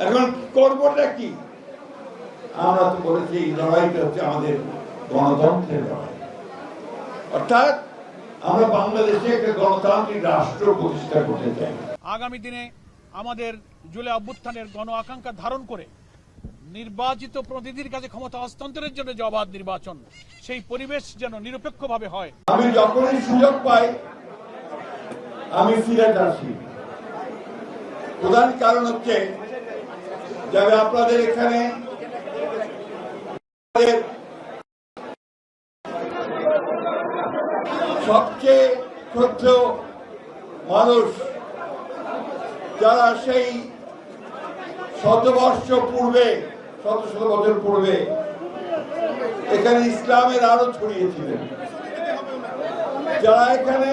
এখন করবোটা কি? আমরা তো বলেছি এই লড়াইটা হচ্ছে আমাদের গণতন্ত্রের লড়াই, অর্থাৎ আমরা বাংলাদেশে একটা গণতান্ত্রিক রাষ্ট্র প্রতিষ্ঠা করতে চাই। আগামী দিনে আমাদের জুলাই অভ্যুত্থানের গণ আকাঙ্ক্ষা ধারণ করে নির্বাচিত প্রতিনিধির কাছে ক্ষমতা হস্তান্তরের জন্য যে অবাধ নির্বাচন, সেই পরিবেশ যেন নিরপেক্ষভাবে হয়। আমি যখনই সুযোগ পাই আমি সিলেট আসি। প্রধান কারণ হচ্ছে যাবে আপনাদের এখানে সবচেয়ে শ্রদ্ধেয় মানুষ যারা সেই শত বছর পূর্বে এখানে ইসলামের আলো ছড়িয়েছিলেন, যারা এখানে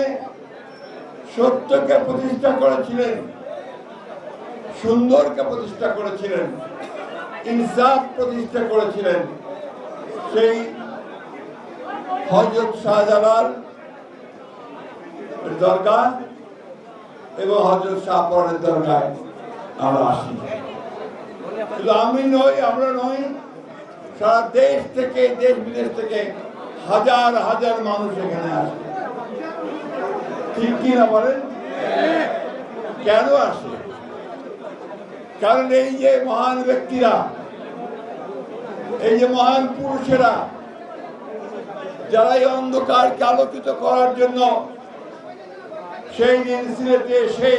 সত্যকে প্রতিষ্ঠা করেছিলেন, সুন্দরকে প্রতিষ্ঠা করেছিলেন, ইনসাফ প্রতিষ্ঠা করেছিলেন, সেই হযরত শাহজালাল দরগা এবং হযরত শাহপরানের দরগায় আমরা আসি। শুধু আমরা নই, সারা দেশ থেকে, দেশ বিদেশ থেকে হাজার হাজার মানুষ এখানে আসে। ঠিক কিনা বলেন? কেন আসে? কারণ এই যে মহান ব্যক্তিরা, এই যে মহান পুরুষেরা, যারা এই অন্ধকারকে আলোকিত করার জন্য সেই দিন সিলেটে এসে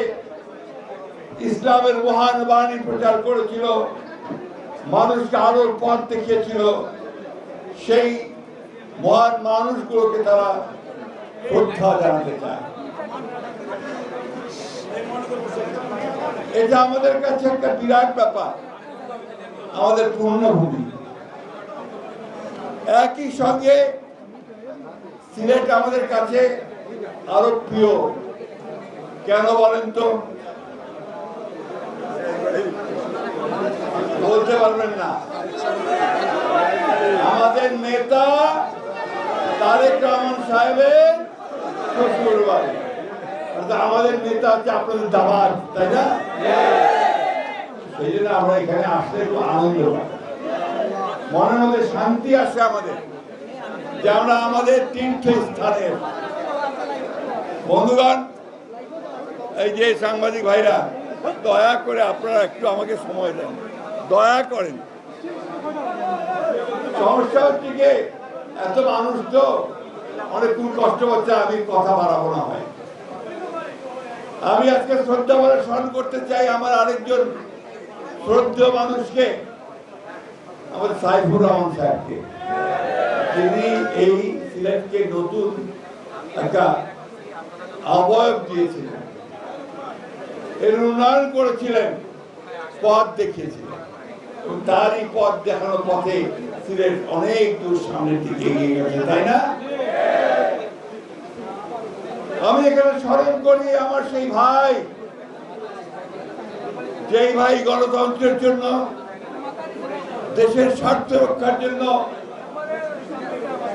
ইসলামের মহান বাণী প্রচার করেছিল, মানুষকে আলোর পথ দেখিয়েছিল, সেই মহান মানুষগুলোকে তারা শ্রদ্ধা জানাতে চায়। এটা আমাদের কাছে একটা বিরাট ব্যাপার, আমাদের পূর্ণভূমি। একই সঙ্গে সিলেট আমাদের কাছে আরো প্রিয়। কেন বলেন তো? বলতে পারবেন না? আমাদের নেতা তারেক রহমান সাহেবের শ্বশুর বাড়ি, আমাদের নেতা হচ্ছে আপনাদের দামাদ, তাই না? সেই জন্য আমরা এখানে আসলে একটু আনন্দ পাই, মনের মধ্যে শান্তি আসে আমাদের, যে আমরা আমাদের তীর্থস্থানের। বন্ধুগণ, এই যে সাংবাদিক ভাইরা, দয়া করে আপনারা একটু আমাকে সময় দেন, দয়া করেন। সমস্যা হচ্ছে কি, এত মানুষ তো অনেক খুব কষ্ট হচ্ছে, আমি কথা বাড়াবো না হয়। আমি আজকে শ্রদ্ধা বলে স্মরণ করতে চাই আমার আরেকজন শ্রদ্ধেয় মানুষকে, আমাদের সাইফুর রহমান সাহেবকে, যিনি এই সিলেটকে নতুন একটা আবয়ব দিয়েছিলেন, এর উন্নয়ন করেছিলেন, পথ দেখিয়েছিলেন, এবং তারই পথ দেখানোর পথে সিলেট অনেক দূর সামনের দিকে এগিয়ে গেছে, তাই না? আমি এখানে স্মরণ করি আমার সেই ভাই, যেই ভাই গণতন্ত্রের জন্য, দেশের স্বার্থ রক্ষার জন্য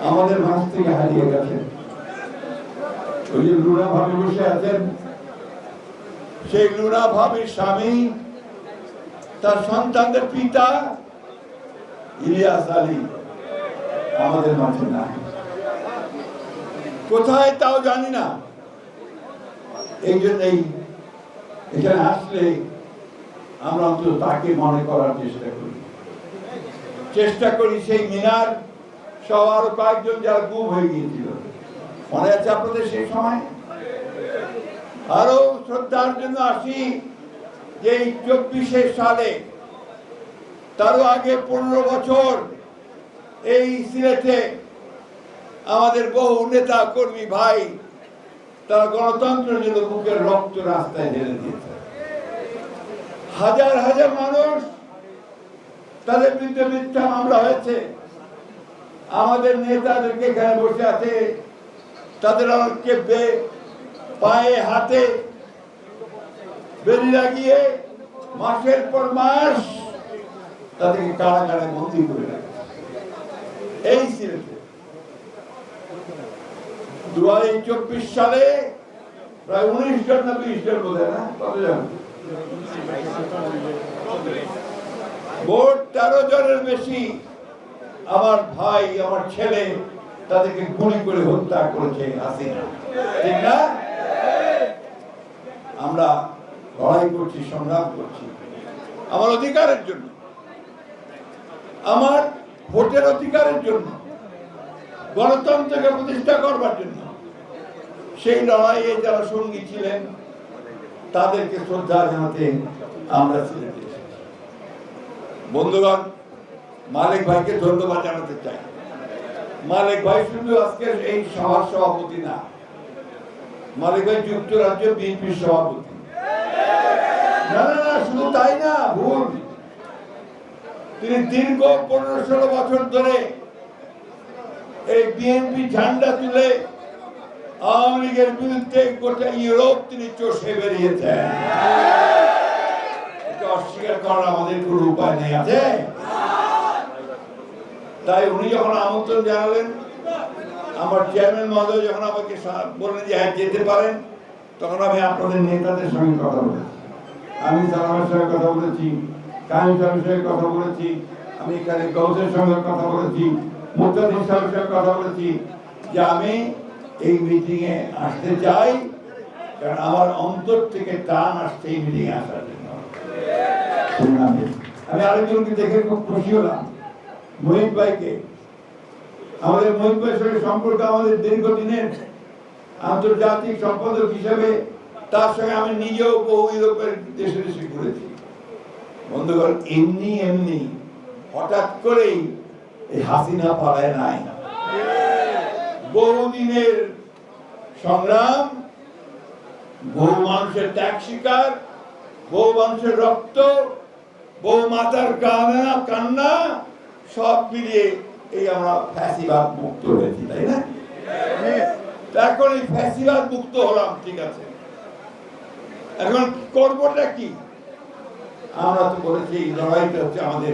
আমাদের মাঝ থেকে হারিয়ে গেছেন। ওই যে লুনা ভাবি বসে আছেন, সেই লুনা ভাবির স্বামী, তার সন্তানদের পিতা ইলিয়াস আলী আমাদের মাঝে নাই, কোথায় তাও জানি না। এই জন্যই এখানে আসলে আমরা অন্তত তাকে মনে করার চেষ্টা করি। সেই মিনার সহ আরো কয়েকজন যারা গুম হয়ে গিয়েছিল, মনে আছে আপনাদের সেই সময়? আরো শ্রদ্ধার জন্য আসি যে 24 সালে, তারও আগে 15 বছর এই সিলেটে আমাদের বহু নেতা কর্মী ভাই, তারা গণতন্ত্রের জন্য বুকের রক্ত রাস্তায় ঢেলে দিয়েছে। হাজার হাজার মানুষ, তাদের বিরুদ্ধে মিথ্যা মামলা হয়েছে। আমাদের নেতাদেরকে এখানে বসে আছে, তাদের অনেককে পায়ে হাতে বেরি লাগিয়ে মাসের পর মাস তাদেরকে কারাগারে বন্দী করে রাখে। এই সিলেটে 2024 সালে প্রায় 19 জন না 20 জন বোধ হয়, না কতজন মোট 13 জনের বেশি আমার ভাই, আমার ছেলে, তাদেরকে গুলি করে হত্যা করেছে হাসিনা, ঠিক না? আমরা লড়াই করছি, সংগ্রাম করছি আমার অধিকারের জন্য, আমার ভোটের অধিকারের জন্য, গণতন্ত্রকে প্রতিষ্ঠা করবার জন্য। সেই লড়াইয়ে যারা সঙ্গী ছিলেন তাদেরকে শ্রদ্ধা জানাতে আমরা সিলেটে এসেছি। বন্ধুগণ, মালিক ভাইকে ধন্যবাদ জানাতে চাই। মালিক ভাই শুধু আজকের এই সভার সভাপতি না, মালিক ভাই যুক্তরাজ্য বিএনপির সভাপতি। না না না, শুধু তাই না, ভুল। তিনি দীর্ঘ 15-16 বছর ধরে এই বিএনপি ঝান্ডা তুলে আওয়ামী লীগের বিরুদ্ধে গোটা ইউরোপ তিনি চষে বেরিয়েছেন। এটা অস্বীকার করার আমাদের কোনো উপায় নেই, আছে? তাই উনি যখন আমন্ত্রণ জানালেন, আমার চেয়ারম্যান মহোদয় যখন আমাকে বললেন যে হ্যাঁ যেতে পারেন, তখন আমি আপনাদের নেতাদের সঙ্গে কথা বলেছি, আমি সালামের সঙ্গে কথা বলেছি, কায়েম সাহেবের সঙ্গে কথা বলেছি, আমি এখানে গৌসের সঙ্গে কথা বলেছি, মুক্তাদিন সাহেবের সঙ্গে কথা বলেছি যে আমি এই মিটিং এ আসতে চাই, কারণ আমার অন্তর থেকে টান আসছে এই মিটিং এ আসার জন্য। আমি আরেকজনকে দেখে খুব খুশি হলাম, মহিত ভাইকে। আমাদের মহিত ভাইয়ের সঙ্গে সম্পর্ক আমাদের দীর্ঘদিনের, আন্তর্জাতিক সম্পাদক হিসেবে তার সঙ্গে আমি নিজেও বহু ইউরোপের দেশে দেশে ঘুরেছি। বন্ধুগণ, এমনি এমনি হঠাৎ করেই এই হাসিনা পালায় নাই। বহুদিনের সংগ্রাম, বহু মানুষের ত্যাগ শিকার, বহু মানুষের রক্ত, বহু মাতার কান্না, সব মিলিয়ে এই আমরা ফ্যাসিবাদ মুক্ত হয়েছি, তাই না? এখন এই ফ্যাসিবাদ মুক্ত হলাম, ঠিক আছে, এখন করবোটা কি? আমরা তো বলেছি এই লড়াইটা হচ্ছে আমাদের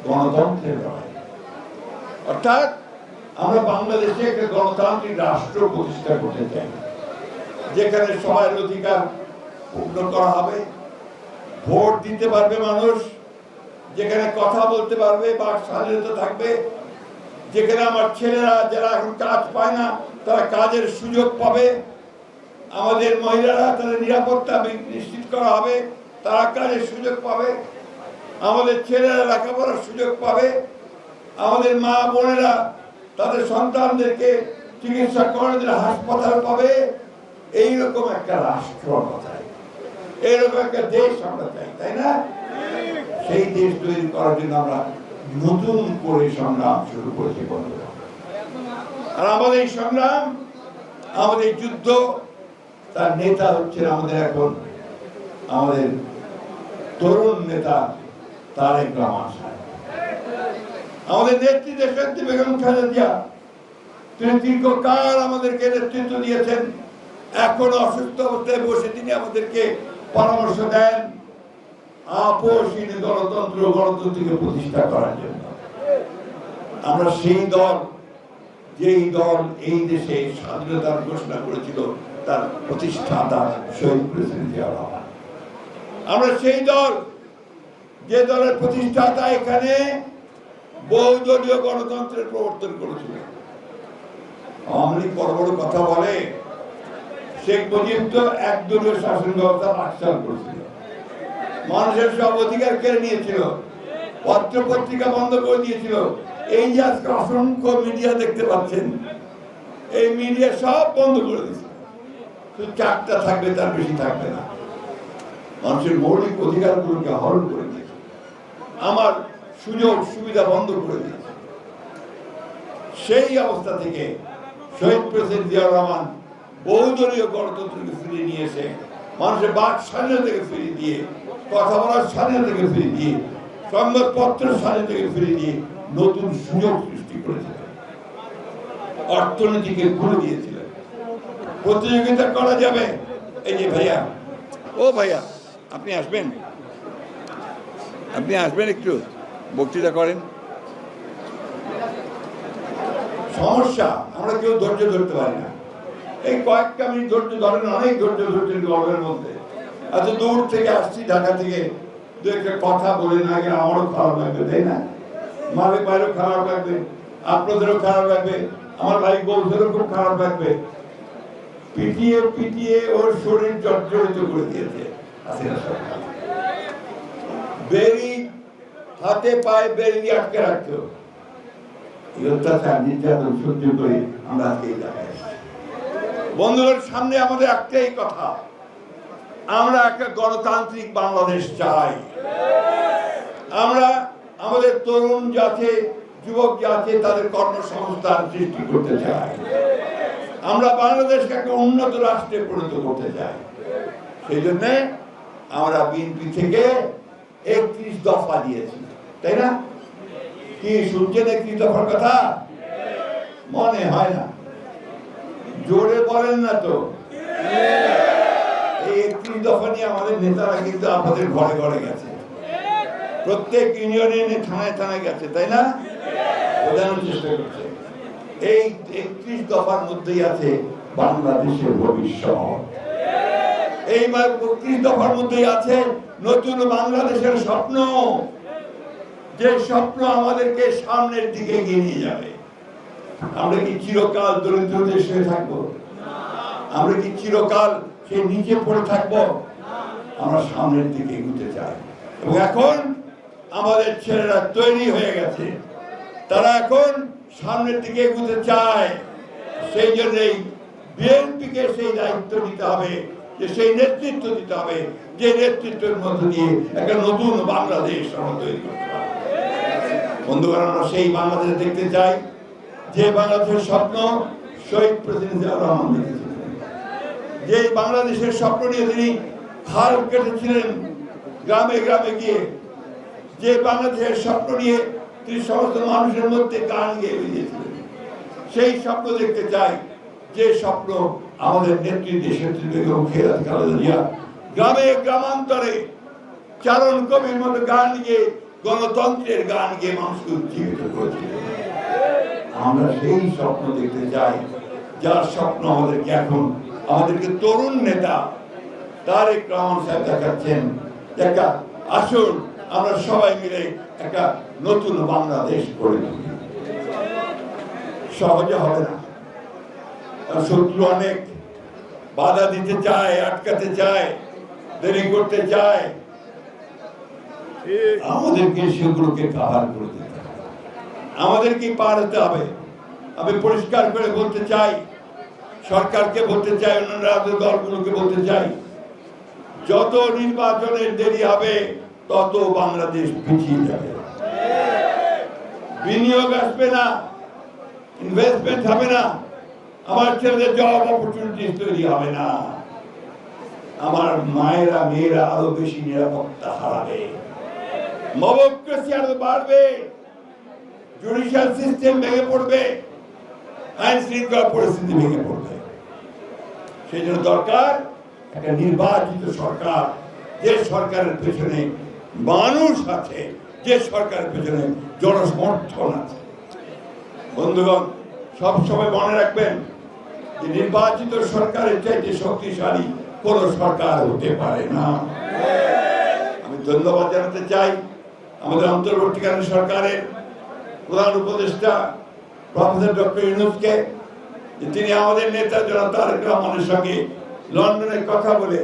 গণতন্ত্রের লড়াই। অর্থাৎ আমরা বাংলাদেশে একটা গণতান্ত্রিক রাষ্ট্র প্রতিষ্ঠা করতে চাই, যেখানে সবার অধিকার পূর্ণ করা হবে, ভোট দিতে পারবে মানুষ, যেখানে কথা বলতে পারবে, বাক স্বাধীনতা থাকবে, যেখানে আমার ছেলেরা যারা এখন কাজ পায় না তারা কাজের সুযোগ পাবে, আমাদের মহিলারা তাদের নিরাপত্তা নিশ্চিত করা হবে, তারা কাজের সুযোগ পাবে, আমাদের ছেলেরা লেখাপড়ার সুযোগ পাবে, আমাদের মা বোনেরা তাদের সন্তানদেরকে চিকিৎসা করার জন্য হাসপাতাল পাবে। এইরকম একটা রাষ্ট্র আমরা চাই, এইরকম একটা দেশ আমরা চাই, তাই না? সেই দেশ তৈরি করার জন্য আমরা নতুন করে সংগ্রাম শুরু করেছি বন্ধুরা। আর আমাদের এই সংগ্রাম, আমাদের যুদ্ধ, তার নেতা হচ্ছেন আমাদের এখন আমাদের তরুণ নেতা তারেক রহমান সাহেব। আমাদের নেত্রী দেশনেত্রী বেগম খালেদা জিয়া, তিনি দীর্ঘকাল আমাদেরকে নেতৃত্ব দিয়েছেন। এখন অসুস্থ অবস্থায় বসে তিনি আমাদেরকে পরামর্শ দেন আপোষহীন গণতন্ত্রকে প্রতিষ্ঠা করার জন্য। আমরা সেই দল, যেই দল এই দেশে স্বাধীনতার ঘোষণা করেছিল তার প্রতিষ্ঠাতা শহীদ প্রেসিডেন্ট জিয়াউর রহমান। আমরা সেই দল, যে দলের প্রতিষ্ঠাতা এখানে বহুদলীয় গণতন্ত্রের প্রবর্তন করেছিল। আওয়ামী লীগ বড় বড় কথা বলে, শেখ মুজিব তো একদলীয় শাসন ব্যবস্থা বাকশাল করেছিল, মানুষের সব অধিকার কেড়ে নিয়েছিল, পত্র পত্রিকা বন্ধ করে দিয়েছিল। এই যে আজকে অসংখ্য মিডিয়া দেখতে পাচ্ছেন, এই মিডিয়া সব বন্ধ করে দিয়েছে। শুধু 4টা থাকবে, তার বেশি থাকবে না। মানুষের মৌলিক অধিকারগুলোকে হরণ করে দিয়েছে, আমার সুযোগ সুবিধা বন্ধ করে দিয়েছে। সেই অবস্থা থেকে শহীদ প্রেসিডেন্ট জিয়াউর রহমান বহুদলীয় গণতন্ত্রকে ফিরিয়ে নিয়ে এসে মানুষের বাক স্বাধীনতাকে ফিরিয়ে দিয়ে, কথা বলার স্বাধীনতাকে ফিরিয়ে দিয়ে, সংবাদপত্রের স্বাধীনতাকে ফিরিয়ে দিয়ে নতুন সুযোগ সৃষ্টি করেছিলেন, অর্থনীতিকে খুলে দিয়েছিলেন। প্রতিযোগিতা করা যাবে। এই যে ভাইয়া, ও ভাইয়া, আপনি আসবেন, আপনি আসবেন, একটু বক্তৃতা করেন। সমস্যা, আমরা কেউ ধৈর্য ধরতে পারি না। এই কয়েকটা মিনিট ধৈর্য ধরেন, অনেক ধৈর্য ধরছেন গরমের মধ্যে। এত দূর থেকে আসছি, ঢাকা থেকে, দু একটা কথা বলে না গেলে আমারও খারাপ লাগবে, তাই না? মালিক ভাইয়েরও খারাপ লাগবে, আপনাদেরও খারাপ লাগবে, আমার ভাই বৌদ্ধেরও খুব খারাপ লাগবে। পিটিয়ে পিটিয়ে ওর শরীর জর্জরিত করে দিয়েছে হাসিনা সরকার। বেরি হাতে পায়ে বেরি আটকে রাখতো। এই অত্যাচার নির্যাতন সহ্য করে আমরা আজকে এই জায়গায় এসেছি। বন্ধুদের সামনে আমাদের একটাই কথা, আমরা একটা গণতান্ত্রিক বাংলাদেশ চাই। আমরা আমাদের তরুণ জাতি, যুবক জাতি তাদের কর্মসংস্থান সৃষ্টি করতে চাই। আমরা বাংলাদেশকে একটা উন্নত রাষ্ট্রে পরিণত করতে চাই। সেই জন্য আমরা বিএনপি থেকে 31 দফা দিয়েছি, তাই না? কি শুনছেন 31 দফার কথা? মনে হয় না, জোরে বলেন না তো। এই 31 দফা নিয়ে আমাদের নেতারা কিন্তু আপনাদের ঘরে ঘরে গেছে, প্রত্যেক ইউনিয়নে থানায় থানায় গেছে, তাই না? বোঝানোর চেষ্টা করছে। এই 31 দফার মধ্যেই আছে বাংলাদেশের ভবিষ্যৎ। এই 31 দফার মধ্যেই আছে নতুন বাংলাদেশের স্বপ্ন, যে স্বপ্ন আমাদেরকে সামনের দিকে এগিয়ে নিয়ে যাবে। আমরা কি চিরকাল দরিদ্র দেশ হয়ে থাকবো? আমরা কি চিরকাল সেই নিচে পড়ে থাকবো? আমরা সামনের দিকে এগোতে চাই। এবং এখন আমাদের ছেলেরা তৈরি হয়ে গেছে, তারা এখন সামনের দিকে এগোতে চায়। সেই জন্যই বিএনপিকে সেই দায়িত্ব নিতে হবে, যে সেই নেতৃত্ব দিতে হবে, যে নেতৃত্বের মধ্য দিয়ে একটা নতুন বাংলাদেশ আমরা তৈরি করতে হবে। বন্ধুগণ, আমরা সেই বাংলাদেশ দেখতে চাই যে বাংলাদেশের স্বপ্ন শহীদ প্রেসিডেন্ট জিয়াউর রহমান দেখেছিলেন, যে বাংলাদেশের স্বপ্ন নিয়ে তিনি খাল কেটেছিলেন গ্রামে গ্রামে গিয়ে, যে বাংলাদেশের স্বপ্ন নিয়ে তিনি সমস্ত মানুষের মধ্যে গান গেয়ে বেরিয়েছিলেন। সেই স্বপ্ন দেখতে চাই, যে স্বপ্ন আমাদের নেত্রী দেশনেত্রী বেগম খালেদা জিয়া গ্রামে গ্রামান্তরে চারণ কবির মতো গান গেয়ে, গণতন্ত্রের গান গেয়ে মানুষকে উজ্জীবিত করেছিলেন। আমরা সেই স্বপ্ন দেখতে চাই, যার স্বপ্ন আমাদেরকে এখন আমাদেরকে তরুণ নেতা তারেক রহমান সাহেব দেখাচ্ছেন। দেখা আসুন আমরা সবাই মিলে একটা নতুন বাংলাদেশ গড়ে তুলি। সহজে হবে না, শত্রু অনেক বাধা দিতে চায়, আটকাতে চায়, দেরি করতে চায়। আমাদেরকে সেগুলোকে কাভার করে দিতে হবে, আমাদেরকে পার হতে হবে। আমি পরিষ্কার করে বলতে চাই, সরকারকে বলতে চাই, অন্যান্য রাজনৈতিক দলগুলোকে বলতে চাই, যত নির্বাচনের দেরি হবে তত বাংলাদেশ পিছিয়ে যাবে। বিনিয়োগ আসবে না, ইনভেস্টমেন্ট হবে না, আমার ছেলেদের জব অপরচুনিটিস তৈরি হবে না, আমার মায়েরা মেয়েরা আরো বেশি নিরাপত্তা হারাবে, মবক্রেসি আরো বাড়বে, জুডিশিয়াল সিস্টেম ভেঙে পড়বে, আইন শৃঙ্খলা পরিস্থিতি ভেঙে পড়বে। সেই জন্য দরকার একটা নির্বাচিত সরকার, যে সরকারের পেছনে মানুষ আছে, যে সরকারের পেছনে জনসমর্থন আছে। বন্ধুগণ, সবসময় মনে রাখবেন যে নির্বাচিত সরকারের চাইতে শক্তিশালী কোন সরকার হতে পারে না। আমি ধন্যবাদ জানাতে চাই আমাদের অন্তর্বর্তীকালীন সরকারের প্রধান উপদেষ্টা প্রফেসর ডক্টর ইউনূসকে, যে তিনি আমাদের নেতা জনাব তারেক রহমানের সঙ্গে লন্ডনে কথা বলে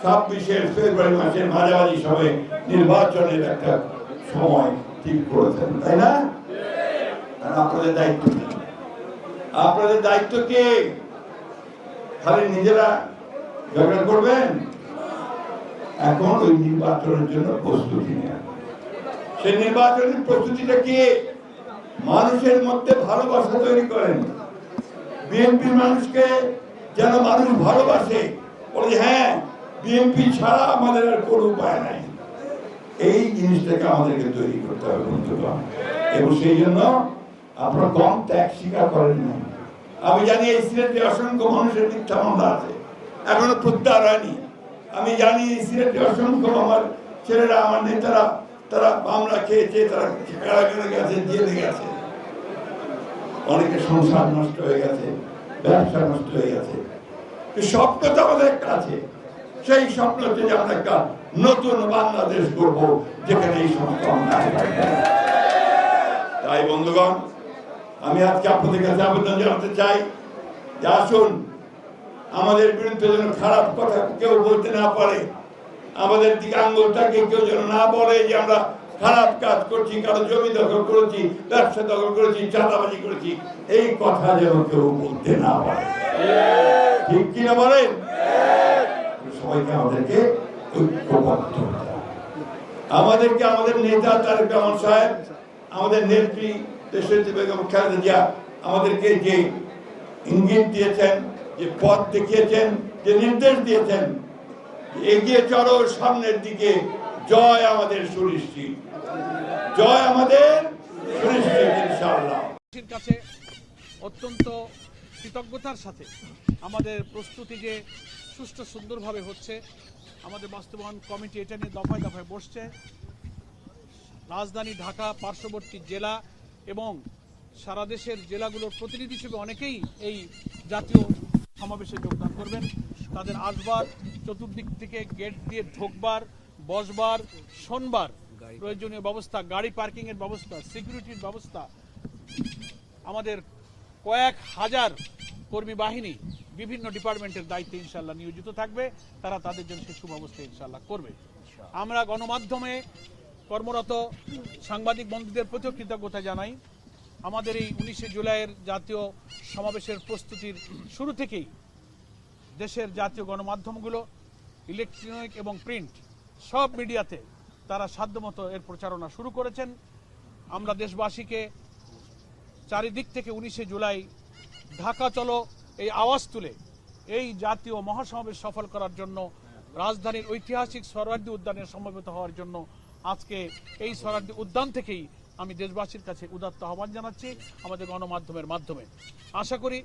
26 ফেব্রুয়ারি মাসের মাঝামাঝি সময়ে নির্বাচনের একটা সময় ঠিক করেছেন, তাই না? আপনাদের দায়িত্ব কি? আপনাদের দায়িত্ব কি? খালি নিজেরা ঝগড়া করবেন? এখন ওই নির্বাচনের জন্য প্রস্তুতি নেন। সেই নির্বাচনের প্রস্তুতিটা কি? মানুষের মধ্যে ভালোবাসা তৈরি করেন। বিএনপি মানুষকে যেন মানুষ ভালোবাসে, বলে হ্যাঁ বিএনপি ছাড়া আমাদের আর কোনো উপায় নাই। এই জিনিসটাকে আমাদেরকে তৈরি করতে হবে বন্ধুগণ। এবং সেই জন্য আপনারা কম ত্যাগ স্বীকার করেন না। আমি জানি এই সিলেটে অসংখ্য মানুষের মিথ্যা মামলা আছে, এখনো প্রত্যাহার হয়নি। আমি জানি এই সিলেটে অসংখ্য আমার ছেলেরা, আমার নেতারা, তারা মামলা খেয়েছে, তারা কারাগারে গেছে, জেলে গেছে, অনেকের সংসার নষ্ট হয়ে গেছে, ব্যবসা নষ্ট হয়ে গেছে। স্বপ্ন তো আমাদের একটা আছে, সেই স্বপ্ন হচ্ছে যে আমরা একটা নতুন বাংলাদেশ করব, যেখানে এই সমস্ত অন্যায় থাকবে না। তাই বন্ধুগণ, আমি আজকে আপনাদের কাছে আবেদন জানাতে চাই যে আসুন, আমাদের বিরুদ্ধে যেন খারাপ কথা কেউ বলতে না পারে, আমাদের দিকে আঙ্গুলটাকে কেউ যেন না বলে যে আমরা খারাপ কাজ করছি, কারো জমি দখল করেছি, ব্যবসা দখল করেছি, চাঁদাবাজি করেছি, এই কথা যেন কেউ বলতে না পারে। ঠিক কিনা বলেন? সবাইকে আমাদেরকে ঐক্যবদ্ধ হতে হবে। আমাদেরকে আমাদের নেতা তারেক রহমান সাহেব, আমাদের নেত্রী দেশনেত্রী বেগম খালেদা জিয়া আমাদেরকে যে ইঙ্গিত দিয়েছেন, যে পথ দেখিয়েছেন, যে নির্দেশ দিয়েছেন, এগিয়ে চলো সামনের দিকে, জয় আমাদের সুনিশ্চিত, জয় আমাদের সুনিশ্চিত ইনশাআল্লাহ। কাছে অত্যন্ত কৃতজ্ঞতার সাথে আমাদের প্রস্তুতি যে সুষ্ঠু সুন্দরভাবে হচ্ছে, আমাদের বাস্তবায়ন কমিটি এটা নিয়ে দফায় দফায় বসছে। রাজধানী ঢাকা, পার্শ্ববর্তী জেলা এবং সারা দেশের জেলাগুলোর প্রতিনিধি হিসেবে অনেকেই এই জাতীয় সমাবেশে যোগদান করবেন। তাদের আসবার, চতুর্দিক থেকে গেট দিয়ে ঢোকবার, বসবার, শোনবার প্রয়োজনীয় ব্যবস্থা, গাড়ি পার্কিং এর ব্যবস্থা, সিকিউরিটির ব্যবস্থা, আমাদের কয়েক হাজার কর্মী বাহিনী বিভিন্ন ডিপার্টমেন্টের দায়িত্বে ইনশাআল্লাহ নিয়োজিত থাকবে। তারা তাদের জন্য সে সুব্যবস্থা ইনশাআল্লাহ করবে। আমরা গণমাধ্যমে কর্মরত সাংবাদিক বন্ধুদের প্রতিও কৃতজ্ঞতা জানাই। আমাদের এই 19শে জুলাইয়ের জাতীয় সমাবেশের প্রস্তুতির শুরু থেকেই দেশের জাতীয় গণমাধ্যমগুলো, ইলেকট্রনিক এবং প্রিন্ট সব মিডিয়াতে তারা সাধ্যমতো এর প্রচারণা শুরু করেছেন। আমরা দেশবাসীকে চারিদিক থেকে 19শে জুলাই ঢাকা চলো এই আওয়াজ তুলে এই জাতীয় মহাসমাবেশ সফল করার জন্য, রাজধানীর ঐতিহাসিক সোহরাওয়ার্দী উদ্যানে সমবেত হওয়ার জন্য আজকে এই সোহরাওয়ার্দী উদ্যান থেকেই আমি দেশবাসীর কাছে উদাত্ত আহ্বান জানাচ্ছি আমাদের গণমাধ্যমের মাধ্যমে। আশা করি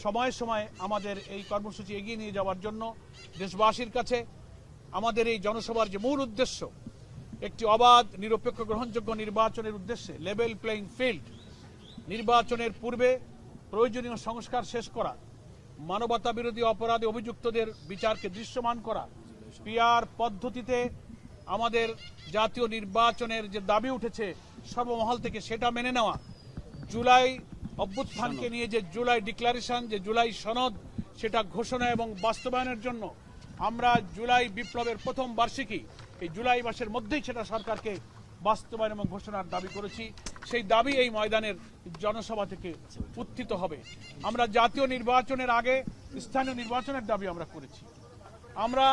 সময়ে সময়ে আমাদের এই কর্মসূচি এগিয়ে নিয়ে যাওয়ার জন্য দেশবাসীর কাছে আমাদের এই জনসভার যে মূল উদ্দেশ্য, একটি অবাধ, নিরপেক্ষ, গ্রহণযোগ্য নির্বাচনের উদ্দেশ্যে লেভেল প্লেইং ফিল্ড, নির্বাচনের পূর্বে প্রয়োজনীয় সংস্কার শেষ করা, মানবতা বিরোধী অপরাধে অভিযুক্তদের বিচারকে দৃশ্যমান করা, পিআর পদ্ধতিতে আমাদের জাতীয় নির্বাচনের যে দাবি উঠেছে সর্বমহল থেকে সেটা মেনে নেওয়া, জুলাই অভ্যুত্থানকে নিয়ে যে জুলাই ডিক্লারেশন, যে জুলাই সনদ, সেটা ঘোষণা এবং বাস্তবায়নের জন্য আমরা জুলাই বিপ্লবের প্রথম বার্ষিকী এই জুলাই মাসের মধ্যেই সেটা সরকারকে বাস্তবায়ন এবং ঘোষণার দাবি করেছি। সেই দাবি এই ময়দানের জনসভা থেকে উত্থিত হবে। আমরা জাতীয় নির্বাচনের আগে স্থানীয় নির্বাচনের দাবি আমরা করেছি। আমরা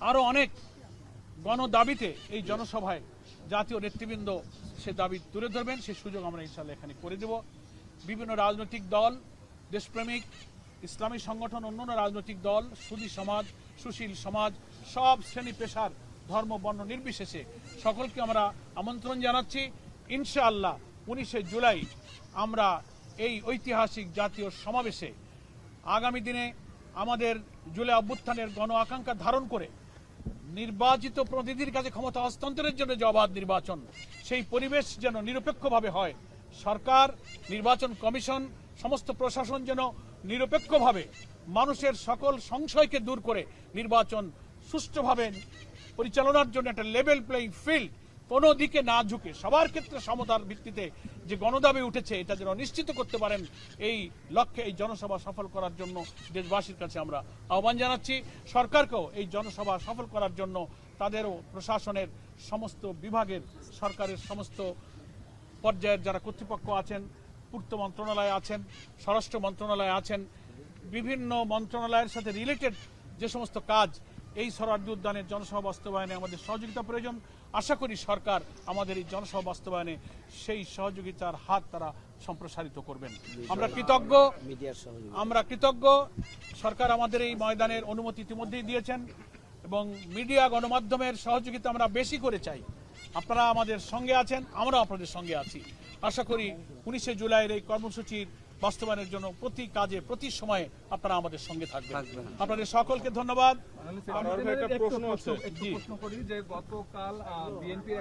আরো অনেক গণদাবিতে এই জনসভায় জাতীয় নেতৃবৃন্দ সে দাবি তুলে ধরবেন, সেই সুযোগ আমরা ইনশাআল্লাহ এখানে করে দেব। বিভিন্ন রাজনৈতিক দল, দেশপ্রেমিক, ইসলামী সংগঠন, অন্যান্য রাজনৈতিক দল, সুধী সমাজ, সুশীল সমাজ, সব শ্রেণী পেশার, ধর্ম, বর্ণ নির্বিশেষে সকলকে আমরা আমন্ত্রণ জানাচ্ছি। ইনশাআল্লাহ 19শে জুলাই আমরা এই ঐতিহাসিক জাতীয় সমাবেশে আগামী দিনে আমাদের জুলাই অভ্যুত্থানের গণ আকাঙ্ক্ষা ধারণ করে নির্বাচিত প্রতিনিধির কাছে ক্ষমতা হস্তান্তরের জন্য যে অবাধ নির্বাচন, সেই পরিবেশ যেন নিরপেক্ষভাবে হয়। সরকার, নির্বাচন কমিশন, সমস্ত প্রশাসন যেন নিরপেক্ষভাবে মানুষের সকল সংশয়কে দূর করে নির্বাচন সুষ্ঠুভাবে পরিচালনার জন্য একটা লেভেল প্লেইং ফিল্ড, কোনো দিকে না ঝুঁকে সবার ক্ষেত্রে সমতার ভিত্তিতে যে গণদাবি উঠেছে এটা যেন নিশ্চিত করতে পারেন, এই লক্ষ্যে এই জনসভা সফল করার জন্য দেশবাসীর কাছে আমরা আহ্বান জানাচ্ছি। সরকারকেও এই জনসভা সফল করার জন্য তাদেরও প্রশাসনের সমস্ত বিভাগের, সরকারের সমস্ত পর্যায়ের যারা কর্তৃপক্ষ আছেন, পূর্ত মন্ত্রণালয় আছেন, স্বরাষ্ট্র মন্ত্রণালয় আছেন, বিভিন্ন মন্ত্রণালয়ের সাথে রিলেটেড যে সমস্ত কাজ, এই সোহরাওয়ার্দী উদ্যানের জনসভা বাস্তবায়নে আমাদের সহযোগিতা প্রয়োজন। আশা করি সরকার আমাদের এই জনসভা বাস্তবায়নে সেই সহযোগিতার হাত তারা সম্প্রসারিত করবেন। আমরা কৃতজ্ঞ। সরকার আমাদের এই ময়দানের অনুমতি ইতিমধ্যেই দিয়েছেন এবং মিডিয়া, গণমাধ্যমের সহযোগিতা আমরা বেশি করে চাই। আপনারা আমাদের সঙ্গে আছেন, আমরাও আপনাদের সঙ্গে আছি। আশা করি 19শে জুলাইয়ের এই কর্মসূচির বাস্তবায়নের জন্য প্রতি কাজে, প্রতি সময়ে আপনারা আমাদের সঙ্গে থাকবেন। আপনাদের সকলকে ধন্যবাদ। একটা প্রশ্ন আছে। জি। প্রশ্ন করি যে গতকাল বিএনপির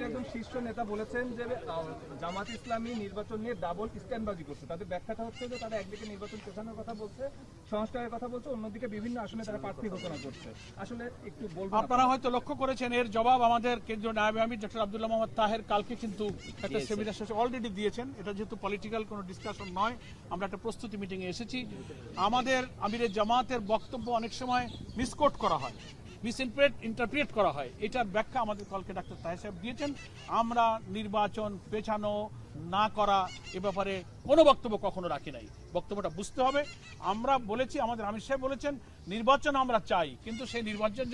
একজন শীর্ষ নেতা বলেছেন যে জামাত ইসলামী নির্বাচন নিয়ে ডাবল স্ট্যান্ডবাজি করছে। তাদের ব্যাখ্যাটা হচ্ছে যে তারা একদিকে নির্বাচন পেছানোর কথা বলছে, সংস্কারের কথা বলছে, অন্যদিকে বিভিন্ন আসনে তারা প্রার্থী ঘোষণা করছে। আসলে একটু বলবেন? আপনারা হয়তো লক্ষ্য করেছেন এর জবাব আমাদের কেন্দ্রীয় নায়েব আমির ডক্টর আব্দুল্লাহ মোহাম্মদ তাহের কালকে কিন্তু একটা সেমিনার শেষে অলরেডি দিয়েছেন। এটা যেহেতু পলিটিক্যাল কোনো ডিসকাশন নয়, আমরা একটা প্রস্তুতি মিটিংয়ে এসেছি। আমাদের আমিরের জামাতের বক্তব্য অনেক সময় মিসকোট করা হয়, ইন্টারপ্রিট করা হয়। এটার ব্যাখ্যা আমাদের কালকে ডাক্তার তাহের সাহেব দিয়েছেন। আমরা নির্বাচন পেছানো না করা এ ব্যাপারে কোনো বক্তব্য কখনো রাখি নাই। বক্তব্যটা বুঝতে হবে। আমরা বলেছি, আমাদের আমির সাহেব বলেছেন নির্বাচন আমরা চাই, কিন্তু সেই নির্বাচন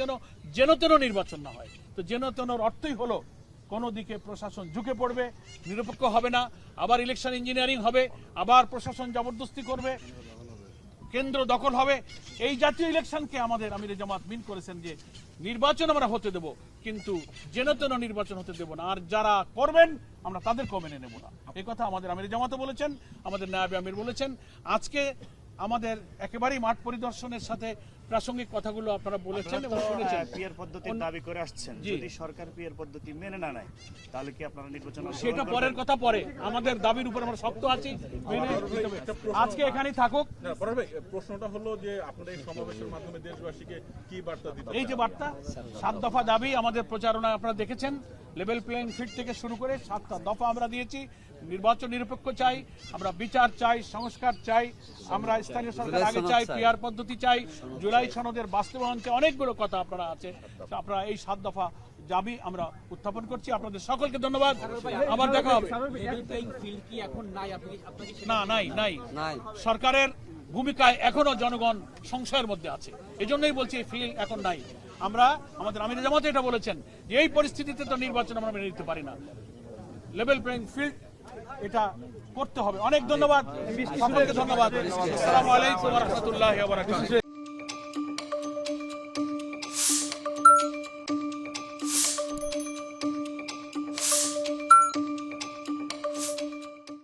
যেন তেন নির্বাচন না হয়। তো যেন তেনর অর্থই হলো কোনো দিকে প্রশাসন ঝুঁকে পড়বে, নিরপেক্ষ হবে না, আবার ইলেকশন ইঞ্জিনিয়ারিং হবে, আবার প্রশাসন জবরদস্তি করবে, কেন্দ্র দখল হবে। এই জাতীয় ইলেকশনকে আমাদের আমিরে জামাত মিন করেছেন যে নির্বাচন আমরা হতে দেব, কিন্তু যেন তেন নির্বাচন হতে দেব না, আর যারা করবেন আমরা তাদেরকেও মেনে নেব না। এই কথা আমাদের আমিরে জামাতও বলেছেন, আমাদের নায়েবে আমির বলেছেন। আজকে আমাদের একেবারেই মাঠ পরিদর্শনের সাথে প্রাসঙ্গিক কথাগুলো আপনারা বলেছেন এবং শুনেছেন। পিয়ার পদ্ধতির দাবি করে আসছেন, যদি সরকার পিয়ার পদ্ধতি মেনে না নেয় তাহলে কি আপনারা নির্বাচন? সেটা পরের কথা, পরে আমাদের দাবির উপর আমরা শক্ত আছি। আজকে এখানেই থাকুক। প্রশ্নটা হলো যে আপনাদের এই সমাবেশের মাধ্যমে দেশবাসীকে কি বার্তা দিতে? এই যে বার্তা, 7 দফা দাবি আমাদের প্রচারণায় আপনারা দেখেছেন। লেভেল প্লেইং ফিল্ড থেকে শুরু করে 7টা দফা আমরা দিয়েছি। নির্বাচন নিরপেক্ষ চাই, আমরা বিচার চাই, সংস্কার চাই, আমরা স্থানীয় সরকার আগে চাই, পিয়ার পদ্ধতি চাই, জুলাই সনদের বাস্তবায়ন চাই, অনেকগুলো কথা আপনারা আছে। আপনারা এই 7 দফা দাবি আমরা উত্থাপন করছি। আপনাদের সকলকে ধন্যবাদ। আবার দেখা হবে। না, নাই। সরকারের ভূমিকায় এখনো জনগণ সংশয়ের মধ্যে আছে। এজন্যই বলছি এই ফিল্ড এখন নাই। আমরা আমাদের আমির জামাতে এটা বলেছেন যে এই পরিস্থিতিতে তো নির্বাচন আমরা মেনে নিতে পারি না, লেভেল প্লেইং ফিল্ড এটা করতে হবে। অনেক ধন্যবাদ, সকলকে ধন্যবাদ। আসসালামু আলাইকুম ওয়া রাহমাতুল্লাহি ওয়া বারাকাতুহু।